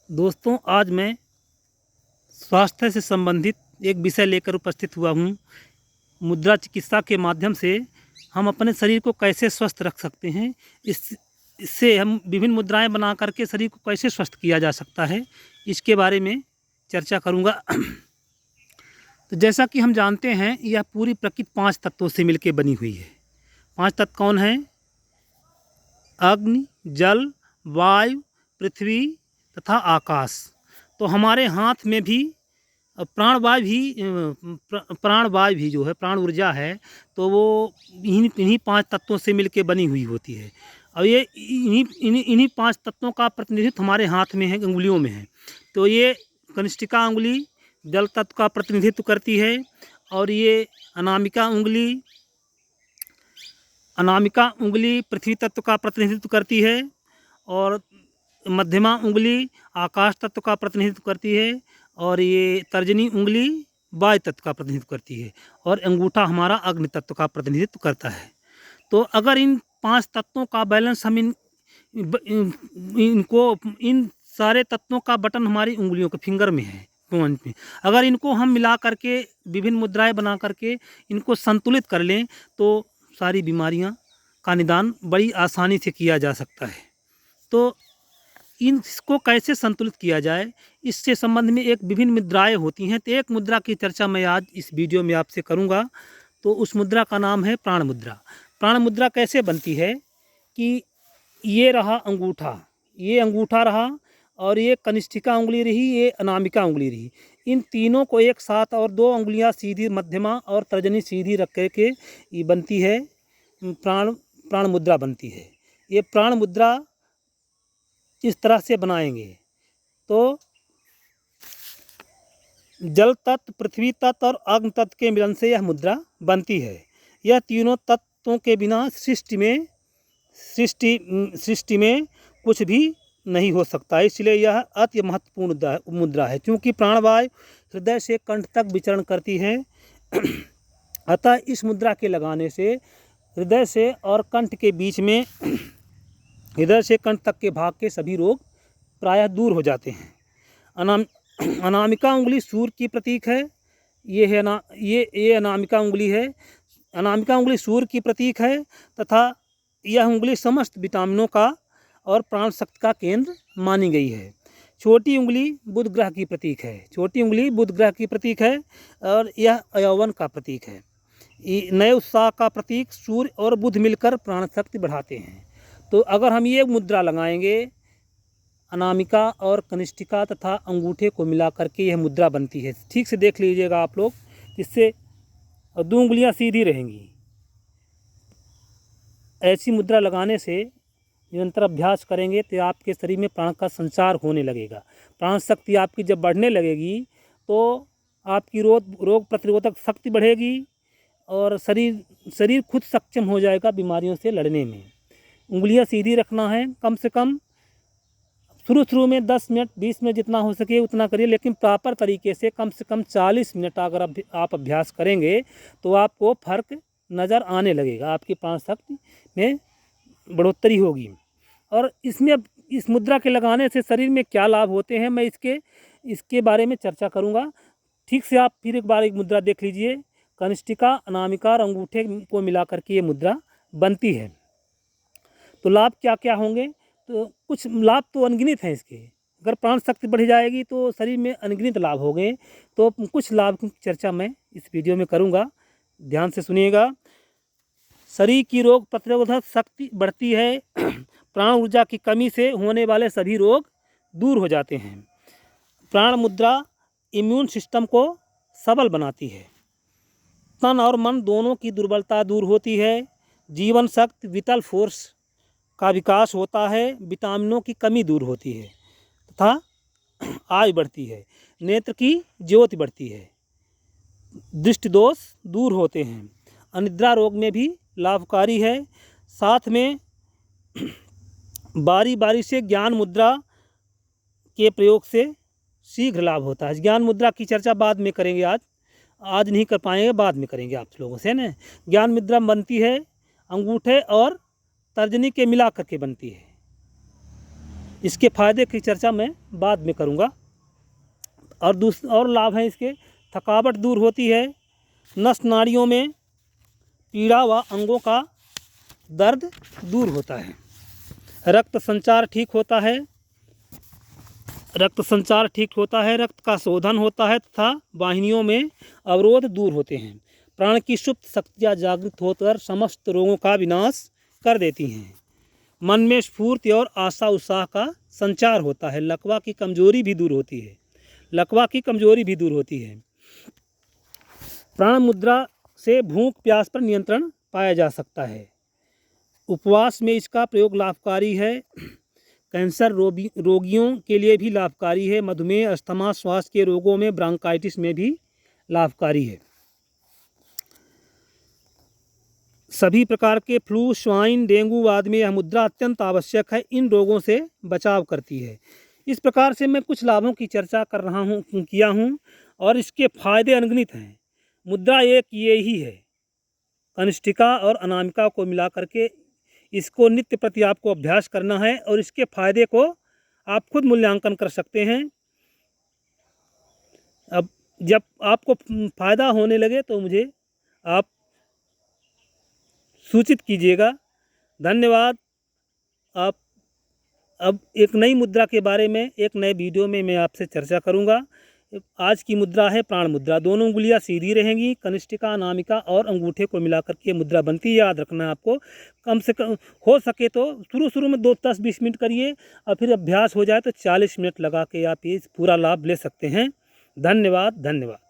दोस्तों, आज मैं स्वास्थ्य से संबंधित एक विषय लेकर उपस्थित हुआ हूँ। मुद्रा चिकित्सा के माध्यम से हम अपने शरीर को कैसे स्वस्थ रख सकते हैं, इससे हम विभिन्न मुद्राएं बना करके शरीर को कैसे स्वस्थ किया जा सकता है, इसके बारे में चर्चा करूँगा। तो जैसा कि हम जानते हैं, यह पूरी प्रकृति 5 तत्वों से मिलकर बनी हुई है। 5 तत्व कौन हैं? अग्नि, जल, वायु, पृथ्वी तथा आकाश। तो हमारे हाथ में भी प्राणवायु भी जो है, प्राण ऊर्जा है, तो वो इन्हीं 5 तत्वों से मिलकर बनी हुई होती है। और ये इन्हीं 5 तत्वों का प्रतिनिधित्व हमारे हाथ में है, अंगुलियों में है। तो ये कनिष्ठिका उंगली जल तत्व का प्रतिनिधित्व करती है, और ये अनामिका उंगली पृथ्वी तत्व का प्रतिनिधित्व करती है, और मध्यमा उंगली आकाश तत्व का प्रतिनिधित्व करती है, और ये तर्जनी उंगली वायु तत्व का प्रतिनिधित्व करती है, और अंगूठा हमारा अग्नि तत्व का प्रतिनिधित्व करता है। तो अगर इन 5 तत्वों का बैलेंस हम इन सारे तत्वों का बटन हमारी उंगलियों के फिंगर में है, पॉइंट में, अगर इनको हम मिला करके विभिन्न मुद्राएं बना करके इनको संतुलित कर लें, तो सारी बीमारियां का निदान बड़ी आसानी से किया जा सकता है। तो इसको कैसे संतुलित किया जाए, इससे संबंध में एक विभिन्न मुद्राएं होती हैं। तो एक मुद्रा की चर्चा मैं आज इस वीडियो में आपसे करूंगा। तो उस मुद्रा का नाम है प्राण मुद्रा। प्राण मुद्रा कैसे बनती है कि ये रहा अंगूठा, ये अंगूठा रहा, और ये कनिष्ठिका उंगली रही, ये अनामिका उंगली रही। इन तीनों को एक साथ, और 2 उंगलियां सीधी मध्यमा और तर्जनी सीधी रख करके ये बनती है प्राण मुद्रा बनती है। ये प्राण मुद्रा इस तरह से बनाएंगे तो जल तत्व, पृथ्वी तत्व और अग्नि तत्व के मिलन से यह मुद्रा बनती है। यह तीनों तत्वों के बिना सृष्टि में कुछ भी नहीं हो सकता। इसलिए यह अति महत्वपूर्ण मुद्रा है, क्योंकि प्राणवायु हृदय से कंठ तक विचरण करती है। अतः इस मुद्रा के लगाने से हृदय से और कंठ के बीच में, हृदय से कंठ तक के भाग के सभी रोग प्रायः दूर हो जाते हैं। अनामिका उंगली सूर्य की प्रतीक है। ये अनामिका उंगली है। अनामिका उंगली सूर्य की प्रतीक है, तथा यह उंगली समस्त विटामिनों का और प्राण शक्ति का केंद्र मानी गई है। छोटी उंगली बुध ग्रह की प्रतीक है। छोटी उंगली बुध ग्रह की प्रतीक है, और यह यौवन का प्रतीक है। नए उत्साह का प्रतीक सूर्य और बुध मिलकर प्राण शक्ति बढ़ाते हैं। तो अगर हम ये मुद्रा लगाएंगे, अनामिका और कनिष्ठिका तथा अंगूठे को मिला करके यह मुद्रा बनती है। ठीक से देख लीजिएगा आप लोग, जिससे 2 उंगलियां सीधी रहेंगी। ऐसी मुद्रा लगाने से निरंतर अभ्यास करेंगे तो आपके शरीर में प्राण का संचार होने लगेगा। प्राण शक्ति आपकी जब बढ़ने लगेगी, तो आपकी रोग प्रतिरोधक शक्ति बढ़ेगी, और शरीर खुद सक्षम हो जाएगा बीमारियों से लड़ने में। उंगलियां सीधी रखना है। कम से कम शुरू में 10 मिनट 20 मिनट जितना हो सके उतना करिए, लेकिन प्रॉपर तरीके से कम 40 मिनट अगर आप अभ्यास करेंगे, तो आपको फ़र्क नज़र आने लगेगा। आपकी प्राण शक्ति में बढ़ोतरी होगी। और इस मुद्रा के लगाने से शरीर में क्या लाभ होते हैं, मैं इसके बारे में चर्चा करूँगा। ठीक से आप फिर एक बार एक मुद्रा देख लीजिए। कनिष्ठिका, अनामिका और अंगूठे को मिला करके ये मुद्रा बनती है। तो लाभ क्या क्या होंगे? तो कुछ लाभ तो अनगिनत हैं इसके। अगर प्राण शक्ति बढ़ जाएगी तो शरीर में अनगिनत लाभ होंगे। तो कुछ लाभ की चर्चा मैं इस वीडियो में करूँगा, ध्यान से सुनिएगा। शरीर की रोग प्रतिरोधक शक्ति बढ़ती है। प्राण ऊर्जा की कमी से होने वाले सभी रोग दूर हो जाते हैं। प्राण मुद्रा इम्यून सिस्टम को सबल बनाती है। तन और मन दोनों की दुर्बलता दूर होती है। जीवन शक्ति विटल फोर्स का विकास होता है। विटामिनों की कमी दूर होती है, तथा आयु बढ़ती है। नेत्र की ज्योति बढ़ती है। दृष्टि दोष दूर होते हैं। अनिद्रा रोग में भी लाभकारी है। साथ में बारी बारी से ज्ञान मुद्रा के प्रयोग से शीघ्र लाभ होता है। ज्ञान मुद्रा की चर्चा बाद में करेंगे, आज नहीं कर पाएंगे, बाद में करेंगे आप लोगों से ना। ज्ञान मुद्रा बनती है अंगूठे और तर्जनी के मिला करके बनती है। इसके फायदे की चर्चा मैं बाद में करूँगा। और लाभ हैं इसके, थकावट दूर होती है, नस नाड़ियों में पीड़ा व अंगों का दर्द दूर होता है, रक्त संचार ठीक होता है, रक्त का शोधन होता है तथा वाहिनियों में अवरोध दूर होते हैं। प्राण की सुप्त शक्तियाँ जागृत होकर समस्त रोगों का विनाश कर देती हैं। मन में स्फूर्ति और आशा उत्साह का संचार होता है। लकवा की कमजोरी भी दूर होती है। प्राण मुद्रा से भूख प्यास पर नियंत्रण पाया जा सकता है। उपवास में इसका प्रयोग लाभकारी है। कैंसर रोगियों के लिए भी लाभकारी है। मधुमेह, अस्थमा, श्वास के रोगों में, ब्रांकाइटिस में भी लाभकारी है। सभी प्रकार के फ्लू, स्वाइन, डेंगू आदि में यह मुद्रा अत्यंत आवश्यक है। इन रोगों से बचाव करती है। इस प्रकार से मैं कुछ लाभों की चर्चा किया हूँ और इसके फायदे अनगिनत हैं। मुद्रा एक ये ही है, कनिष्ठिका और अनामिका को मिला करके इसको नित्य प्रति आपको अभ्यास करना है और इसके फायदे को आप खुद मूल्यांकन कर सकते हैं। अब जब आपको फायदा होने लगे तो मुझे आप सूचित कीजिएगा। धन्यवाद। आप अब एक नई मुद्रा के बारे में एक नए वीडियो में मैं आपसे चर्चा करूंगा। आज की मुद्रा है प्राण मुद्रा। दोनों उंगलियां सीधी रहेंगी, कनिष्ठिका, अनामिका और अंगूठे को मिला करके मुद्रा बनती है। याद रखना है आपको। कम से कम हो सके तो शुरू में 10-20 मिनट करिए और फिर अभ्यास हो जाए तो 40 मिनट लगा के आप ये पूरा लाभ ले सकते हैं। धन्यवाद।